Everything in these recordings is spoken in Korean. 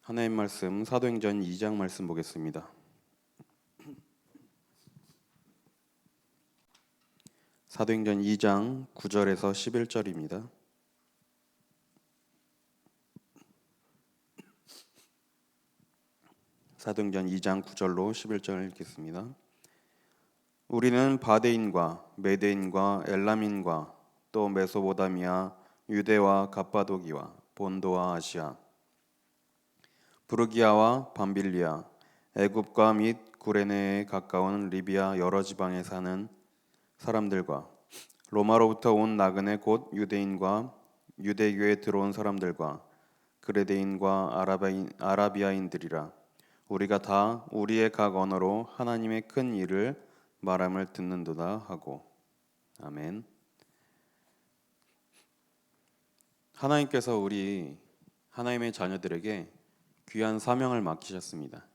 하나님 말씀 사도행전 2장 말씀 보겠습니다. 사도행전 2장 9절에서 11절입니다. 사도행전 2장 9절로 11절을 읽겠습니다. 우리는 바데인과 메데인과 엘람인과 또 메소보다미아, 유대와 갑바도기와 본도와 아시아, 부르기아와 밤빌리아, 애굽과 및 구레네에 가까운 리비아 여러 지방에 사는 사람들과 로마로부터 온 나그네 곧 유대인과 유대교에 들어온 사람들과 그레데인과 아라비아인들이라 우리가 다 우리의 각 언어로 하나님의 큰 일을 말함을 듣는도다 하고. 아멘. 하나님께서 우리 하나님의 자녀들에게 귀한 사명을 맡기셨습니다.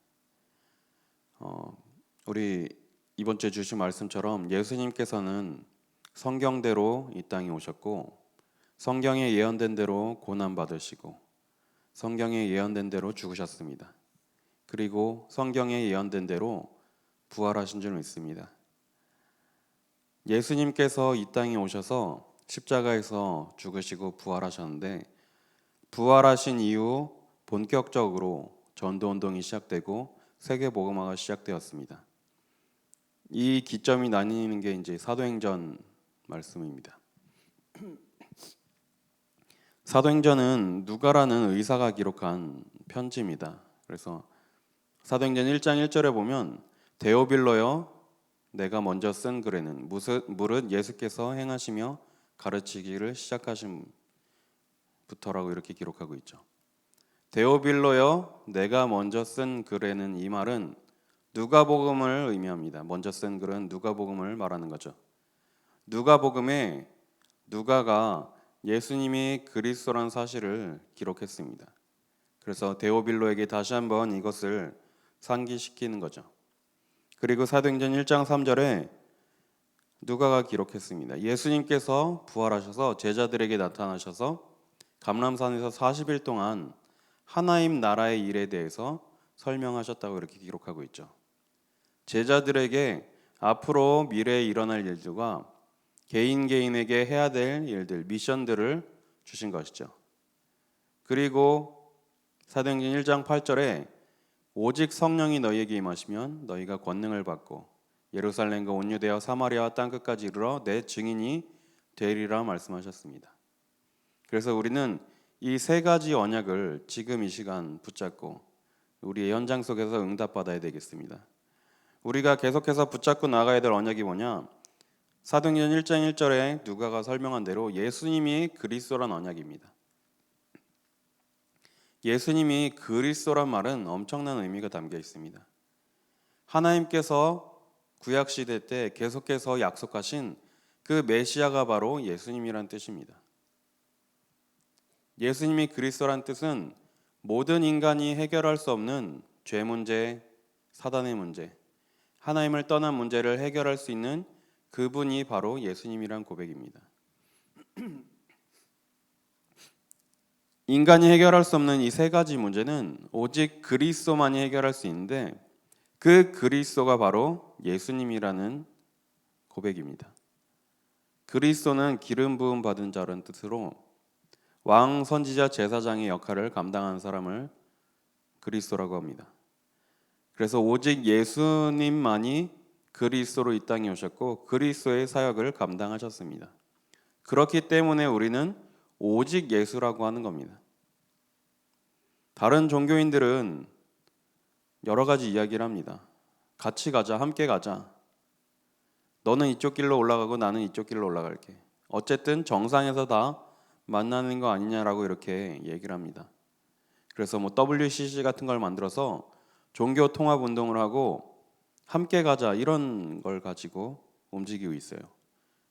우리 이번 주에 주신 말씀처럼 예수님께서는 성경대로 이 땅에 오셨고 성경에 예언된 대로 고난 받으시고 성경에 예언된 대로 죽으셨습니다. 그리고 성경에 예언된 대로 부활하신 줄 믿습니다. 예수님께서 이 땅에 오셔서 십자가에서 죽으시고 부활하셨는데 부활하신 이후 본격적으로 전도운동이 시작되고 세계복음화가 시작되었습니다. 이 기점이 나뉘는 게 이제 사도행전 말씀입니다. 사도행전은 누가라는 의사가 기록한 편지입니다. 그래서 사도행전 1장 1절에 보면 데오빌로여 내가 먼저 쓴 글에는 무릇 예수께서 행하시며 가르치기를 시작하신 부터라고 이렇게 기록하고 있죠. 데오빌로여 내가 먼저 쓴 글에는, 이 말은 누가복음을 의미합니다. 먼저 쓴 글은 누가복음을 말하는 거죠. 누가복음에 누가가 예수님이 그리스도라는 사실을 기록했습니다. 그래서 데오빌로에게 다시 한번 이것을 상기시키는 거죠. 그리고 사도행전 1장 3절에 누가가 기록했습니다. 예수님께서 부활하셔서 제자들에게 나타나셔서 감람산에서 40일 동안 하나님 나라의 일에 대해서 설명하셨다고 이렇게 기록하고 있죠. 제자들에게 앞으로 미래에 일어날 일들과 개인에게 해야 될 일들, 미션들을 주신 것이죠. 그리고 사도행전 1장 8절에 오직 성령이 너희에게 임하시면 너희가 권능을 받고 예루살렘과 온 유대와 사마리아와 땅끝까지 이르러 내 증인이 되리라 말씀하셨습니다. 그래서 우리는 이 세 가지 언약을 지금 이 시간 붙잡고 우리의 현장 속에서 응답받아야 되겠습니다. 우리가 계속해서 붙잡고 나가야 될 언약이 뭐냐? 사도행전 1장 1절에 누가가 설명한 대로 예수님이 그리스도란 언약입니다. 예수님이 그리스도란 말은 엄청난 의미가 담겨 있습니다. 하나님께서 구약시대 때 계속해서 약속하신 그 메시아가 바로 예수님이란 뜻입니다. 예수님이 그리스도란 뜻은 모든 인간이 해결할 수 없는 죄 문제, 사단의 문제, 하나님을 떠난 문제를 해결할 수 있는 그분이 바로 예수님이란 고백입니다. 인간이 해결할 수 없는 이 세 가지 문제는 오직 그리스도만이 해결할 수 있는데 그 그리스도가 바로 예수님이라는 고백입니다. 그리스도는 기름 부음 받은 자라는 뜻으로 왕, 선지자, 제사장의 역할을 감당하는 사람을 그리스도라고 합니다. 그래서 오직 예수님만이 그리스도로 이 땅에 오셨고 그리스도의 사역을 감당하셨습니다. 그렇기 때문에 우리는 오직 예수라고 하는 겁니다. 다른 종교인들은 여러 가지 이야기를 합니다. 같이 가자, 함께 가자. 너는 이쪽 길로 올라가고 나는 이쪽 길로 올라갈게. 어쨌든 정상에서 다 만나는 거 아니냐라고 이렇게 얘기를 합니다. 그래서 WCC 같은 걸 만들어서 종교 통합 운동을 하고 함께 가자 이런 걸 가지고 움직이고 있어요.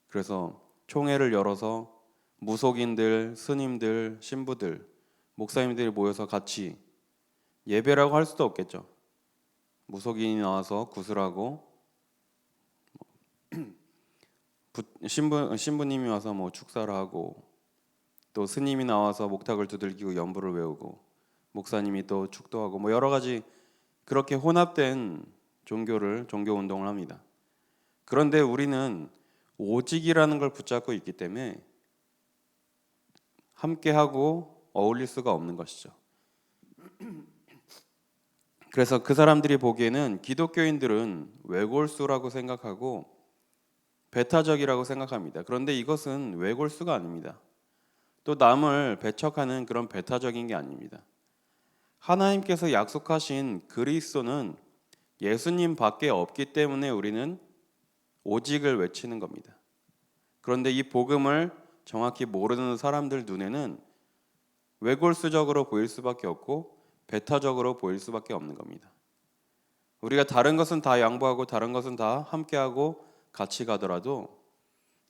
그래서 총회를 열어서 무속인들, 스님들, 신부들, 목사님들이 모여서 같이 예배라고 할 수도 없겠죠. 무속인이 나와서 구슬하고 신부님이 와서 뭐 축사를 하고 또 스님이 나와서 목탁을 두들기고 연부를 외우고 목사님이 또 축도하고 뭐 여러 가지 그렇게 혼합된 종교 운동을 합니다. 그런데 우리는 오직이라는 걸 붙잡고 있기 때문에 함께하고 어울릴 수가 없는 것이죠. 그래서 그 사람들이 보기에는 기독교인들은 외골수라고 생각하고 배타적이라고 생각합니다. 그런데 이것은 외골수가 아닙니다. 또 남을 배척하는 그런 배타적인 게 아닙니다. 하나님께서 약속하신 그리스도는 예수님 밖에 없기 때문에 우리는 오직을 외치는 겁니다. 그런데 이 복음을 정확히 모르는 사람들 눈에는 외골수적으로 보일 수밖에 없고 배타적으로 보일 수밖에 없는 겁니다. 우리가 다른 것은 다 양보하고 다른 것은 다 함께하고 같이 가더라도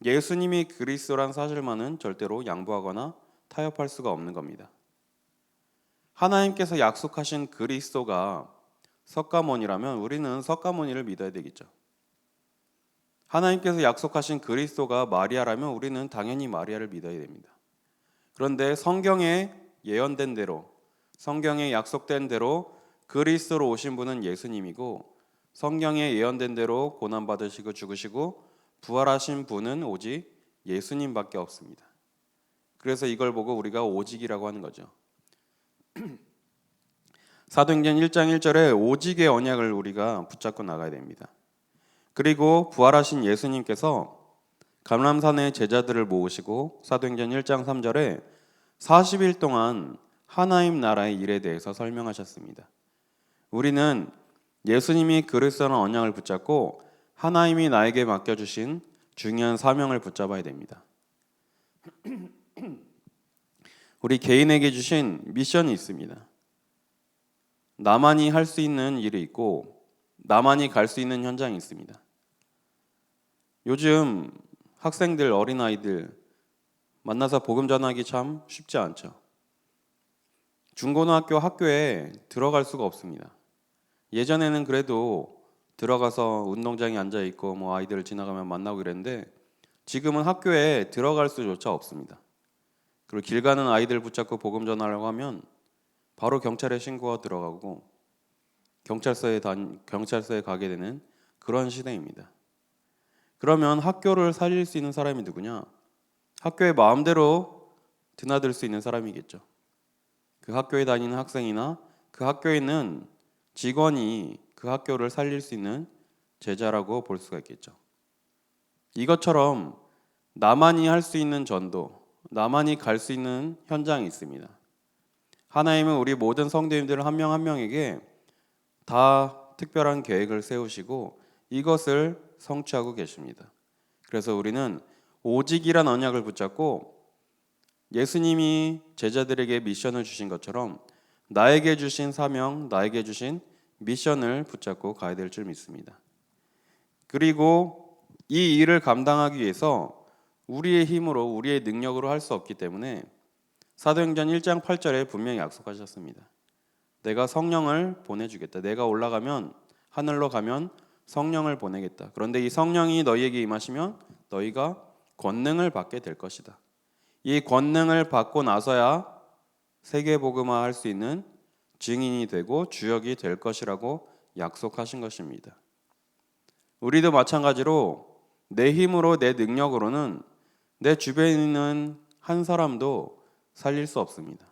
예수님이 그리스도란 사실만은 절대로 양보하거나 타협할 수가 없는 겁니다. 하나님께서 약속하신 그리스도가 석가모니라면 우리는 석가모니를 믿어야 되겠죠. 하나님께서 약속하신 그리스도가 마리아라면 우리는 당연히 마리아를 믿어야 됩니다. 그런데 성경에 예언된 대로, 성경에 약속된 대로 그리스도로 오신 분은 예수님이고 성경에 예언된 대로 고난받으시고 죽으시고 부활하신 분은 오직 예수님밖에 없습니다. 그래서 이걸 보고 우리가 오직이라고 하는 거죠. 사도행전 1장 1절에 오직의 언약을 우리가 붙잡고 나가야 됩니다. 그리고 부활하신 예수님께서 감람산에 제자들을 모으시고 사도행전 1장 3절에 40일 동안 하나님 나라의 일에 대해서 설명하셨습니다. 우리는 예수님이 그리스도라는 언약을 붙잡고 하나님이 나에게 맡겨주신 중요한 사명을 붙잡아야 됩니다. 우리 개인에게 주신 미션이 있습니다. 나만이 할 수 있는 일이 있고 나만이 갈 수 있는 현장이 있습니다. 요즘 학생들, 어린아이들 만나서 복음 전하기 참 쉽지 않죠. 중고등학교 학교에 들어갈 수가 없습니다. 예전에는 그래도 들어가서 운동장에 앉아 있고 뭐 아이들 지나가면 만나고 이랬는데 지금은 학교에 들어갈 수조차 없습니다. 그리고 길 가는 아이들 붙잡고 복음 전하려고 하면 바로 경찰에 신고가 들어가고 경찰서에 가게 되는 그런 시대입니다. 그러면 학교를 살릴 수 있는 사람이 누구냐? 학교에 마음대로 드나들 수 있는 사람이겠죠. 그 학교에 다니는 학생이나 그 학교에 있는 직원이 그 학교를 살릴 수 있는 제자라고 볼 수가 있겠죠. 이것처럼 나만이 할 수 있는 전도, 나만이 갈 수 있는 현장이 있습니다. 하나님은 우리 모든 성도님들 한 명 한 명에게 다 특별한 계획을 세우시고 이것을 성취하고 계십니다. 그래서 우리는 오직이란 언약을 붙잡고 예수님이 제자들에게 미션을 주신 것처럼 나에게 주신 사명, 나에게 주신 미션을 붙잡고 가야 될 줄 믿습니다. 그리고 이 일을 감당하기 위해서 우리의 힘으로, 우리의 능력으로 할 수 없기 때문에 사도행전 1장 8절에 분명히 약속하셨습니다. 내가 성령을 보내주겠다. 내가 올라가면, 하늘로 가면 성령을 보내겠다. 그런데 이 성령이 너희에게 임하시면 너희가 권능을 받게 될 것이다. 이 권능을 받고 나서야 세계복음화 할 수 있는 증인이 되고 주역이 될 것이라고 약속하신 것입니다. 우리도 마찬가지로 내 힘으로, 내 능력으로는 내 주변에 있는 한 사람도 살릴 수 없습니다.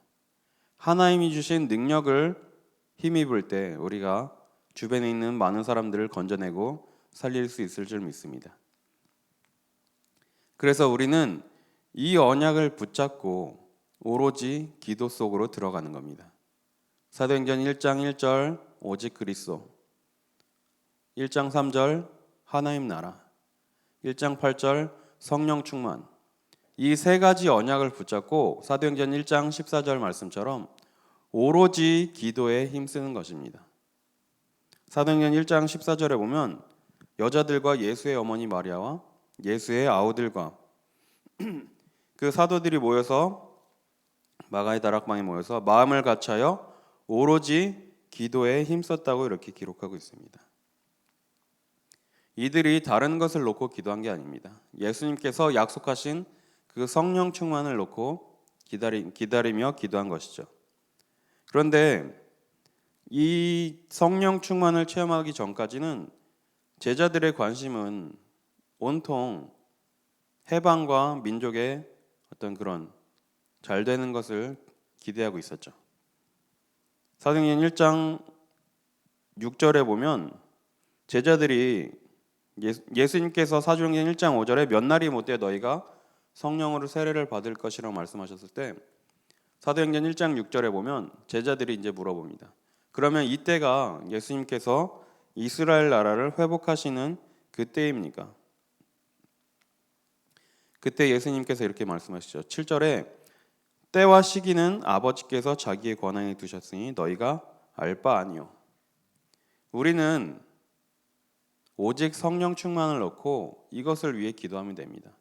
하나님이 주신 능력을 힘입을 때 우리가 주변에 있는 많은 사람들을 건져내고 살릴 수 있을 줄 믿습니다. 그래서 우리는 이 언약을 붙잡고 오로지 기도 속으로 들어가는 겁니다. 사도행전 1장 1절 오직 그리스도, 1장 3절 하나님 나라, 1장 8절 성령 충만, 이 세 가지 언약을 붙잡고 사도행전 1장 14절 말씀처럼 오로지 기도에 힘쓰는 것입니다. 사도행전 1장 14절에 보면 여자들과 예수의 어머니 마리아와 예수의 아우들과 그 사도들이 모여서 마가의 다락방에 모여서 마음을 같이하여 오로지 기도에 힘썼다고 이렇게 기록하고 있습니다. 이들이 다른 것을 놓고 기도한 게 아닙니다. 예수님께서 약속하신 그 성령 충만을 놓고 기다리며 기도한 것이죠. 그런데 이 성령 충만을 체험하기 전까지는 제자들의 관심은 온통 해방과 민족의 어떤 그런 잘 되는 것을 기대하고 있었죠. 사도행전 1장 6절에 보면 제자들이 예수님께서 사도행전 1장 5절에 몇 날이 못되어 너희가 성령으로 세례를 받을 것이라고 말씀하셨을 때 사도행전 1장 6절에 보면 제자들이 이제 물어봅니다. 그러면 이때가 예수님께서 이스라엘 나라를 회복하시는 그때입니까? 그때 예수님께서 이렇게 말씀하시죠. 7절에 때와 시기는 아버지께서 자기의 권한에 두셨으니 너희가 알 바 아니요. 우리는 오직 성령 충만을 넣고 이것을 위해 기도하면 됩니다.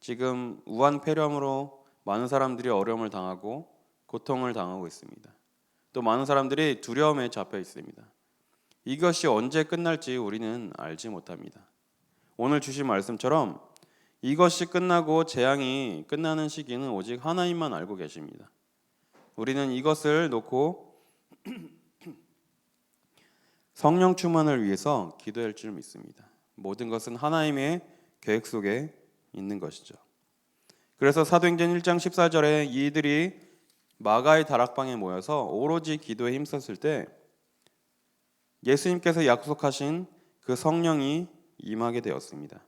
지금 우한 폐렴으로 많은 사람들이 어려움을 당하고 고통을 당하고 있습니다. 또 많은 사람들이 두려움에 잡혀 있습니다. 이것이 언제 끝날지 우리는 알지 못합니다. 오늘 주신 말씀처럼 이것이 끝나고 재앙이 끝나는 시기는 오직 하나님만 알고 계십니다. 우리는 이것을 놓고 성령 충만을 위해서 기도할 줄 믿습니다. 모든 것은 하나님의 계획 속에 있는 것이죠. 그래서 사도행전 1장 14절에 이들이 마가의 다락방에 모여서 오로지 기도에 힘썼을 때 예수님께서 약속하신 그 성령이 임하게 되었습니다.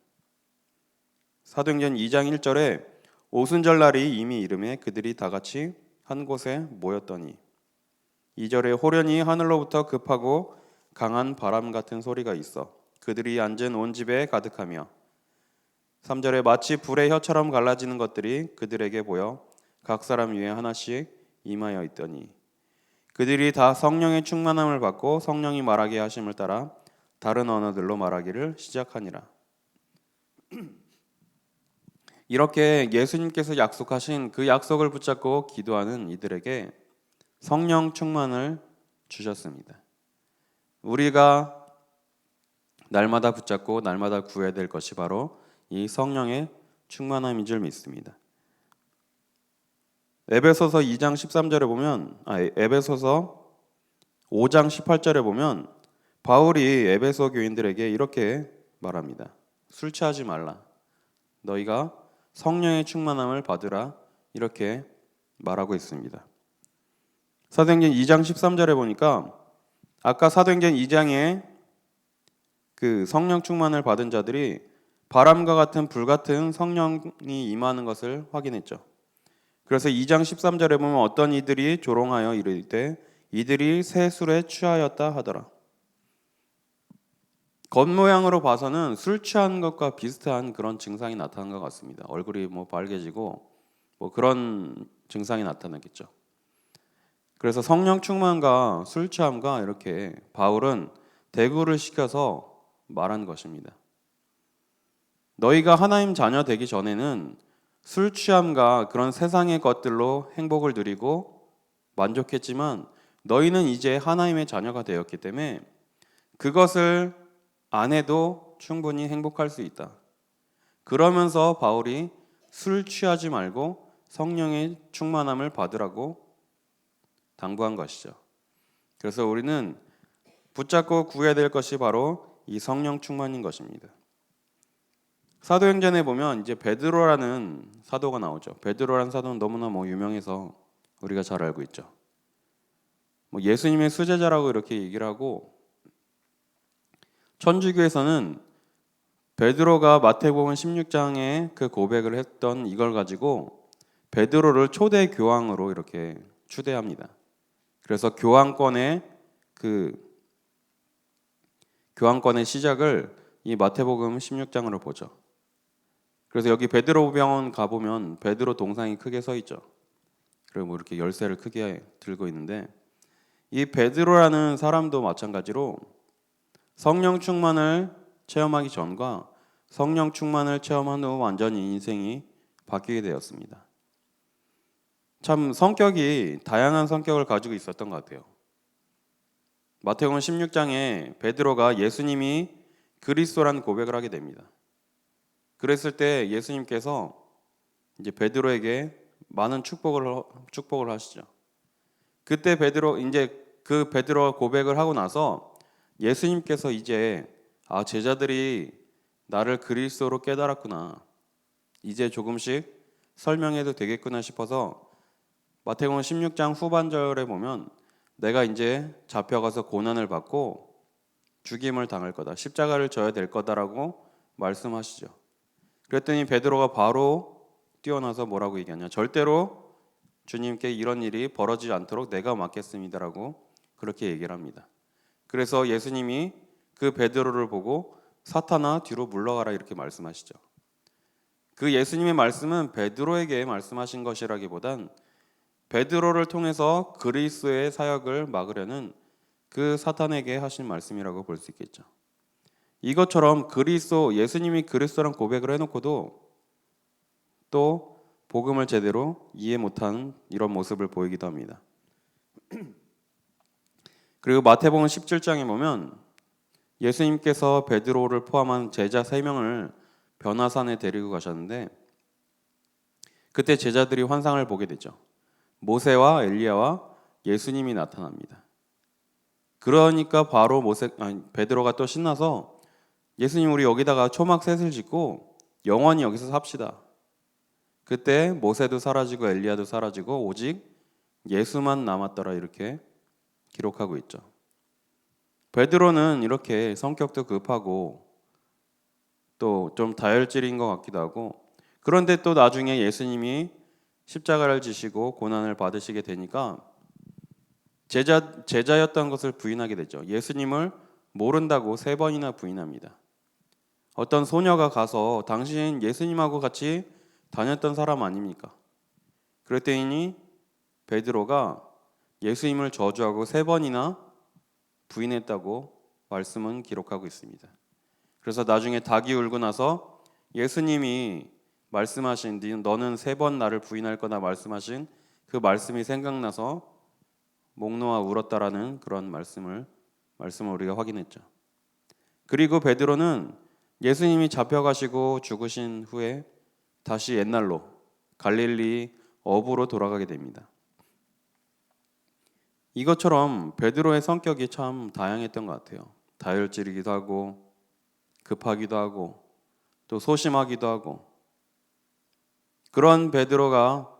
사도행전 2장 1절에 오순절 날이 이미 이름에 그들이 다 같이 한 곳에 모였더니 2절에 호련히 하늘로부터 급하고 강한 바람 같은 소리가 있어 그들이 앉은 온 집에 가득하며 3절에 마치 불의 혀처럼 갈라지는 것들이 그들에게 보여 각 사람 위에 하나씩 임하여 있더니 그들이 다 성령의 충만함을 받고 성령이 말하게 하심을 따라 다른 언어들로 말하기를 시작하니라. 이렇게 예수님께서 약속하신 그 약속을 붙잡고 기도하는 이들에게 성령 충만을 주셨습니다. 우리가 날마다 붙잡고 날마다 구해야 될 것이 바로 이 성령의 충만함인 줄 믿습니다. 에베소서 2장 13절에 보면 에베소서 5장 18절에 보면 바울이 에베소 교인들에게 이렇게 말합니다. 술 취하지 말라. 너희가 성령의 충만함을 받으라. 이렇게 말하고 있습니다. 사도행전 2장 13절에 보니까 아까 사도행전 2장에 그 성령 충만을 받은 자들이 바람과 같은 불 같은 성령이 임하는 것을 확인했죠. 그래서 2장 13절에 보면 어떤 이들이 조롱하여 이르되 때 이들이 새 술에 취하였다 하더라. 겉모양으로 봐서는 술 취한 것과 비슷한 그런 증상이 나타난 것 같습니다. 얼굴이 빨개지고 그런 증상이 나타나겠죠. 그래서 성령 충만과 술 취함과 이렇게 바울은 대구를 시켜서 말한 것입니다. 너희가 하나님 자녀 되기 전에는 술 취함과 그런 세상의 것들로 행복을 누리고 만족했지만 너희는 이제 하나님의 자녀가 되었기 때문에 그것을 안 해도 충분히 행복할 수 있다. 그러면서 바울이 술 취하지 말고 성령의 충만함을 받으라고 당부한 것이죠. 그래서 우리는 붙잡고 구해야 될 것이 바로 이 성령 충만인 것입니다. 사도행전에 보면 이제 베드로라는 사도가 나오죠. 베드로라는 사도는 너무나 유명해서 우리가 잘 알고 있죠. 예수님의 수제자라고 이렇게 얘기를 하고 천주교에서는 베드로가 마태복음 16장에 그 고백을 했던 이걸 가지고 베드로를 초대 교황으로 이렇게 추대합니다. 그래서 교황권의 시작을 이 마태복음 16장으로 보죠. 그래서 여기 베드로 병원 가보면 베드로 동상이 크게 서 있죠. 그리고 이렇게 열쇠를 크게 들고 있는데 이 베드로라는 사람도 마찬가지로 성령 충만을 체험하기 전과 성령 충만을 체험한 후 완전히 인생이 바뀌게 되었습니다. 참 성격이 다양한 성격을 가지고 있었던 것 같아요. 마태복음 16장에 베드로가 예수님이 그리스도라는 고백을 하게 됩니다. 그랬을 때 예수님께서 이제 베드로에게 많은 축복을 하시죠. 그때 그 베드로가 고백을 하고 나서 예수님께서 이제 제자들이 나를 그리스도로 깨달았구나, 이제 조금씩 설명해도 되겠구나 싶어서 마태복음 16장 후반절에 보면 내가 이제 잡혀가서 고난을 받고 죽임을 당할 거다, 십자가를 져야 될 거다라고 말씀하시죠. 그랬더니 베드로가 바로 뛰어나서 뭐라고 얘기하냐, 절대로 주님께 이런 일이 벌어지지 않도록 내가 맡겠습니다라고 그렇게 얘기를 합니다. 그래서 예수님이 그 베드로를 보고 사탄아 뒤로 물러가라 이렇게 말씀하시죠. 그 예수님의 말씀은 베드로에게 말씀하신 것이라기보단 베드로를 통해서 그리스도의 사역을 막으려는 그 사탄에게 하신 말씀이라고 볼 수 있겠죠. 이것처럼 예수님이 그리스도란 고백을 해놓고도 또 복음을 제대로 이해 못하는 이런 모습을 보이기도 합니다. 그리고 마태복음 17장에 보면 예수님께서 베드로를 포함한 제자 3명을 변화산에 데리고 가셨는데 그때 제자들이 환상을 보게 되죠. 모세와 엘리야와 예수님이 나타납니다. 그러니까 바로 베드로가 또 신나서 예수님, 우리 여기다가 초막셋을 짓고 영원히 여기서 삽시다. 그때 모세도 사라지고 엘리야도 사라지고 오직 예수만 남았더라 이렇게 기록하고 있죠. 베드로는 이렇게 성격도 급하고 또 좀 다혈질인 것 같기도 하고, 그런데 또 나중에 예수님이 십자가를 지시고 고난을 받으시게 되니까 제자였던 것을 부인하게 되죠. 예수님을 모른다고 3번이나 부인합니다. 어떤 소녀가 가서 당신 예수님하고 같이 다녔던 사람 아닙니까? 그랬더니 베드로가 예수님을 저주하고 3번이나 부인했다고 말씀은 기록하고 있습니다. 그래서 나중에 닭이 울고 나서 예수님이 말씀하신 너는 3번 나를 부인할 거다 말씀하신 그 말씀이 생각나서 목 놓아 울었다라는 그런 말씀을 우리가 확인했죠. 그리고 베드로는 예수님이 잡혀가시고 죽으신 후에 다시 옛날로 갈릴리 어부로 돌아가게 됩니다. 이것처럼 베드로의 성격이 참 다양했던 것 같아요. 다혈질이기도 하고 급하기도 하고 또 소심하기도 하고, 그런 베드로가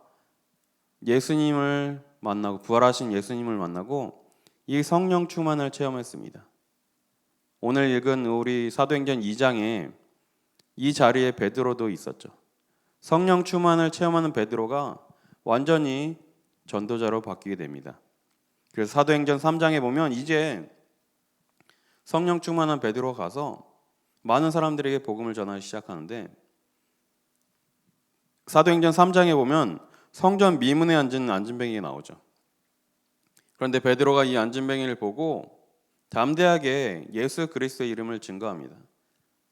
예수님을 만나고 부활하신 예수님을 만나고 이 성령 충만을 체험했습니다. 오늘 읽은 우리 사도행전 2장에 이 자리에 베드로도 있었죠. 성령 충만을 체험하는 베드로가 완전히 전도자로 바뀌게 됩니다. 그래서 사도행전 3장에 보면 이제 성령 충만한 베드로가 가서 많은 사람들에게 복음을 전하기 시작하는데, 사도행전 3장에 보면 성전 미문에 앉은 안진뱅이가 나오죠. 그런데 베드로가 이 안진뱅이를 보고 담대하게 예수 그리스도의 이름을 증거합니다.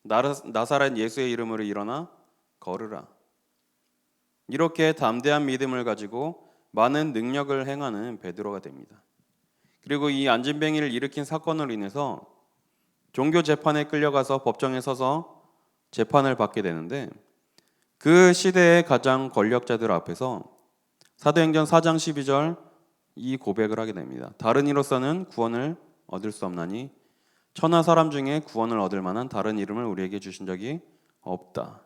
나사렛 예수의 이름으로 일어나 걸으라. 이렇게 담대한 믿음을 가지고 많은 능력을 행하는 베드로가 됩니다. 그리고 이 안진뱅이를 일으킨 사건으로 인해서 종교 재판에 끌려가서 법정에 서서 재판을 받게 되는데, 그 시대의 가장 권력자들 앞에서 사도행전 4장 12절 이 고백을 하게 됩니다. 다른 이로서는 구원을 얻을 수 없나니 천하 사람 중에 구원을 얻을 만한 다른 이름을 우리에게 주신 적이 없다.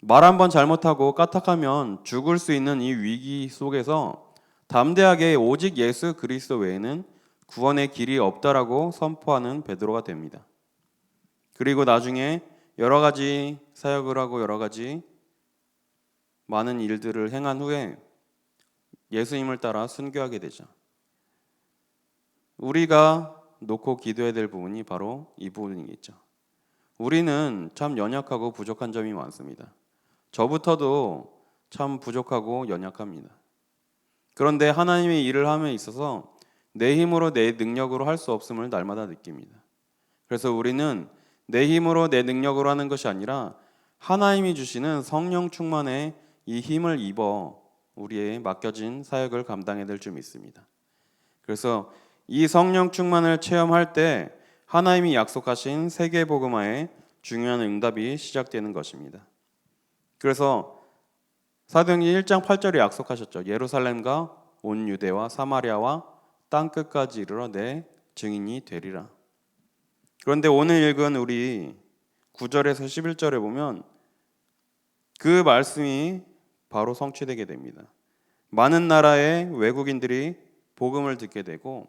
말 한 번 잘못하고 까딱하면 죽을 수 있는 이 위기 속에서 담대하게 오직 예수 그리스도 외에는 구원의 길이 없다라고 선포하는 베드로가 됩니다. 그리고 나중에 여러 가지 사역을 하고 여러 가지 많은 일들을 행한 후에 예수님을 따라 순교하게 되죠. 우리가 놓고 기도해야 될 부분이 바로 이 부분이겠죠. 우리는 참 연약하고 부족한 점이 많습니다. 저부터도 참 부족하고 연약합니다. 그런데 하나님의 일을 함에 있어서 내 힘으로 내 능력으로 할 수 없음을 날마다 느낍니다. 그래서 우리는 내 힘으로 내 능력으로 하는 것이 아니라 하나님이 주시는 성령 충만의 이 힘을 입어 우리의 맡겨진 사역을 감당해야 될 줄 믿습니다. 그래서 이 성령 충만을 체험할 때 하나님이 약속하신 세계 복음화의 중요한 응답이 시작되는 것입니다. 그래서 사도행전 1장 8절에 약속하셨죠. 예루살렘과 온 유대와 사마리아와 땅 끝까지 이르러 내 증인이 되리라. 그런데 오늘 읽은 우리 9절에서 11절에 보면 그 말씀이 바로 성취되게 됩니다. 많은 나라의 외국인들이 복음을 듣게 되고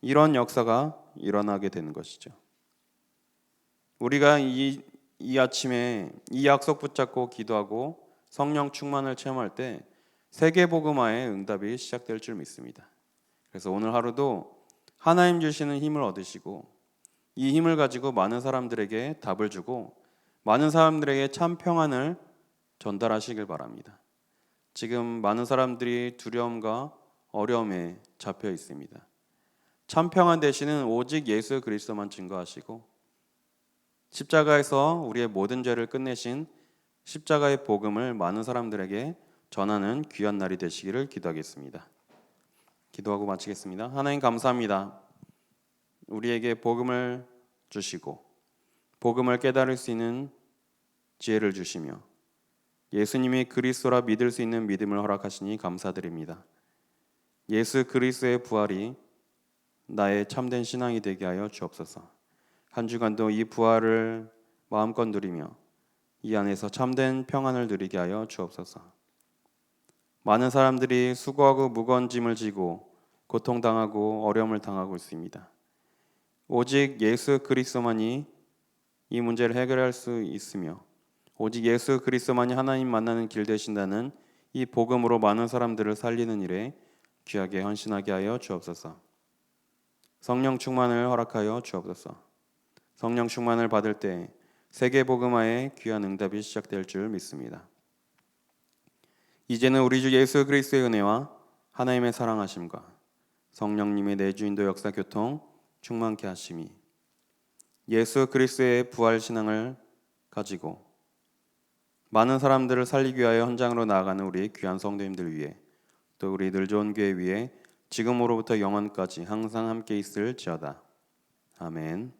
이런 역사가 일어나게 되는 것이죠. 우리가 이 아침에 이 약속 붙잡고 기도하고 성령 충만을 체험할 때 세계 복음화의 응답이 시작될 줄 믿습니다. 그래서 오늘 하루도 하나님 주시는 힘을 얻으시고 이 힘을 가지고 많은 사람들에게 답을 주고 많은 사람들에게 참 평안을 전달하시길 바랍니다. 지금 많은 사람들이 두려움과 어려움에 잡혀 있습니다. 참 평안 되시는 오직 예수 그리스도만 증거하시고 십자가에서 우리의 모든 죄를 끝내신 십자가의 복음을 많은 사람들에게 전하는 귀한 날이 되시기를 기도하겠습니다. 기도하고 마치겠습니다. 하나님 감사합니다. 우리에게 복음을 주시고 복음을 깨달을 수 있는 지혜를 주시며 예수님이 그리스도라 믿을 수 있는 믿음을 허락하시니 감사드립니다. 예수 그리스도의 부활이 나의 참된 신앙이 되게 하여 주옵소서. 한 주간도 이 부활을 마음껏 누리며 이 안에서 참된 평안을 누리게 하여 주옵소서. 많은 사람들이 수고하고 무거운 짐을 지고 고통당하고 어려움을 당하고 있습니다. 오직 예수 그리스도만이 이 문제를 해결할 수 있으며 오직 예수 그리스도만이 하나님 만나는 길 되신다는 이 복음으로 많은 사람들을 살리는 일에 귀하게 헌신하게 하여 주옵소서. 성령 충만을 허락하여 주옵소서. 성령 충만을 받을 때 세계 복음화의 귀한 응답이 시작될 줄 믿습니다. 이제는 우리 주 예수 그리스도의 은혜와 하나님의 사랑하심과 성령님의 내주인도 역사 교통 충만케 하심이 예수 그리스도의 부활 신앙을 가지고 많은 사람들을 살리기 위하여 현장으로 나아가는 우리 귀한 성도님들 위해 또 우리 늘 좋은 교회 위에 지금으로부터 영원까지 항상 함께 있을지어다. 아멘.